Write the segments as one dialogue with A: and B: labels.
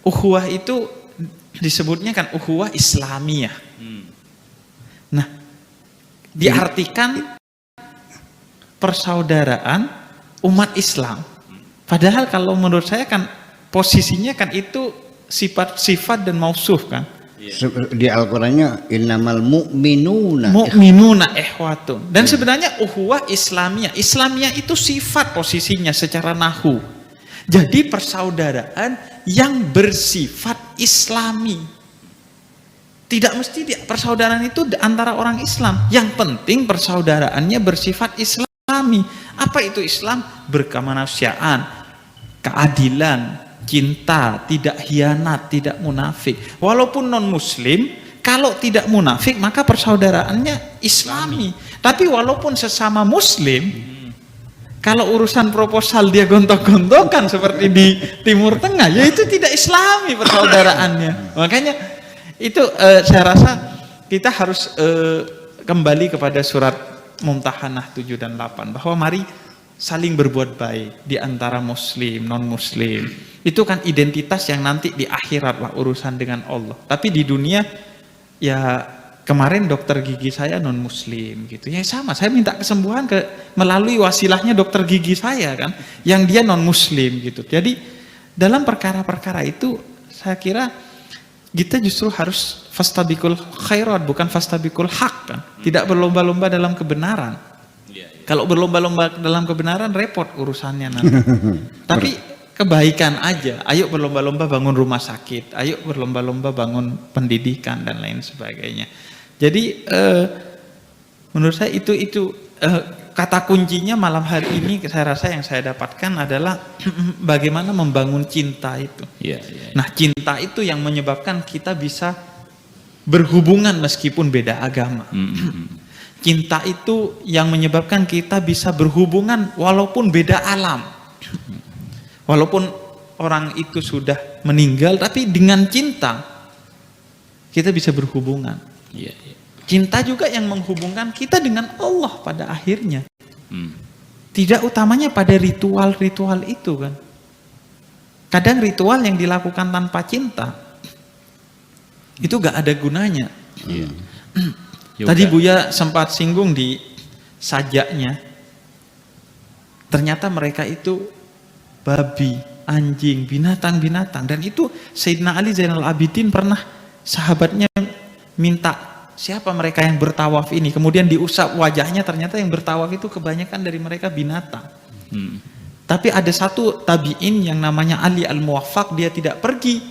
A: ukhuwah itu disebutnya kan ukhuwah Islamiyah. Nah, diartikan persaudaraan umat Islam. Padahal kalau menurut saya kan posisinya kan itu sifat dan mausuf kan.
B: Di Al-Qur'annya innamal
A: mu'minuna ikhwatun. Dan sebenarnya ukhuwah Islamiyah. Islamiyah itu sifat posisinya secara nahwu. Jadi persaudaraan yang bersifat Islami. Tidak mesti persaudaraan itu antara orang Islam. Yang penting persaudaraannya bersifat Islami. Apa itu Islam? Berkemanusiaan, keadilan, cinta, tidak hianat, tidak munafik. Walaupun non muslim, kalau tidak munafik maka persaudaraannya Islami. Tapi walaupun sesama muslim, kalau urusan proposal dia gontok-gontokan seperti di Timur Tengah, ya itu tidak Islami persaudaraannya. Makanya itu saya rasa kita harus kembali kepada surat Mumtahanah 7 dan 8 bahwa mari saling berbuat baik di antara muslim, non muslim. Itu kan identitas yang nanti di akhirat lah urusan dengan Allah. Tapi di dunia ya kemarin dokter gigi saya non muslim gitu. Ya sama, saya minta kesembuhan melalui wasilahnya dokter gigi saya kan yang dia non muslim gitu. Jadi dalam perkara-perkara itu saya kira kita justru harus fastabikul khairat bukan fastabikul haq kan. Tidak berlomba-lomba dalam kebenaran. Kalau berlomba-lomba dalam kebenaran repot urusannya nanti. Tapi kebaikan aja. Ayo berlomba-lomba bangun rumah sakit. Ayo berlomba-lomba bangun pendidikan dan lain sebagainya. Jadi menurut saya itu kata kuncinya malam hari ini saya rasa yang saya dapatkan adalah bagaimana membangun cinta itu. Nah, cinta itu yang menyebabkan kita bisa berhubungan meskipun beda agama. Cinta itu yang menyebabkan kita bisa berhubungan walaupun beda alam. Walaupun orang itu sudah meninggal, tapi dengan cinta kita bisa berhubungan. Cinta juga yang menghubungkan kita dengan Allah pada akhirnya. Tidak utamanya pada ritual-ritual itu kan. Kadang ritual yang dilakukan tanpa cinta itu gak ada gunanya. Tadi Buya sempat singgung di sajaknya. Ternyata mereka itu babi, anjing, binatang-binatang. Dan itu Sayyidina Ali Zainal Abidin pernah sahabatnya minta siapa mereka yang bertawaf ini, kemudian diusap wajahnya, ternyata yang bertawaf itu kebanyakan dari mereka binatang. Tapi ada satu tabi'in yang namanya Ali Al-Muwaffaq, dia tidak pergi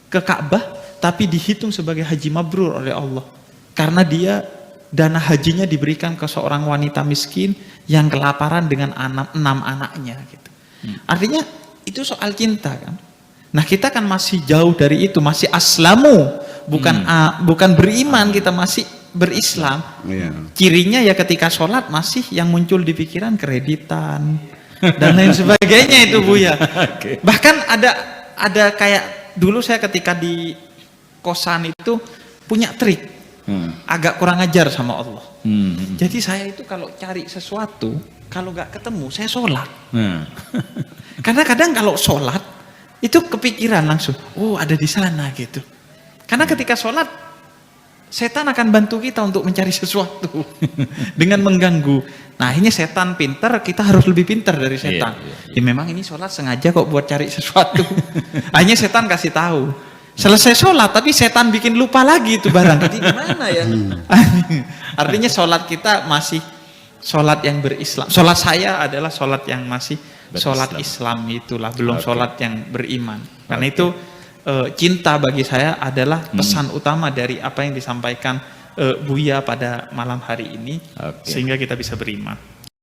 A: ke Ka'bah tapi dihitung sebagai haji mabrur oleh Allah karena dia dana hajinya diberikan ke seorang wanita miskin yang kelaparan dengan 6 anaknya gitu. Artinya itu soal cinta kan. Nah, kita kan masih jauh dari itu, masih aslamu, bukan beriman, kita masih berislam. Cirinya ya ketika sholat masih yang muncul di pikiran kreditan dan lain sebagainya itu Buya. Bahkan ada kayak dulu saya ketika di kosan itu punya trik, agak kurang ajar sama Allah. Jadi saya itu kalau cari sesuatu, kalau nggak ketemu saya sholat. Karena kadang kalau sholat itu kepikiran langsung, oh ada di sana gitu. Karena ketika sholat, setan akan bantu kita untuk mencari sesuatu dengan mengganggu. Nah, ini setan pintar, kita harus lebih pintar dari setan. Ya memang ini sholat sengaja kok buat cari sesuatu. Akhirnya setan kasih tahu. Selesai sholat, tapi setan bikin lupa lagi itu barang. Jadi gimana ya? Artinya sholat kita masih sholat yang berislam. Sholat saya adalah sholat yang masih sholat Islam itulah, belum sholat yang beriman. Karena itu cinta bagi saya adalah pesan utama dari apa yang disampaikan Buya pada malam hari ini, sehingga kita bisa beriman.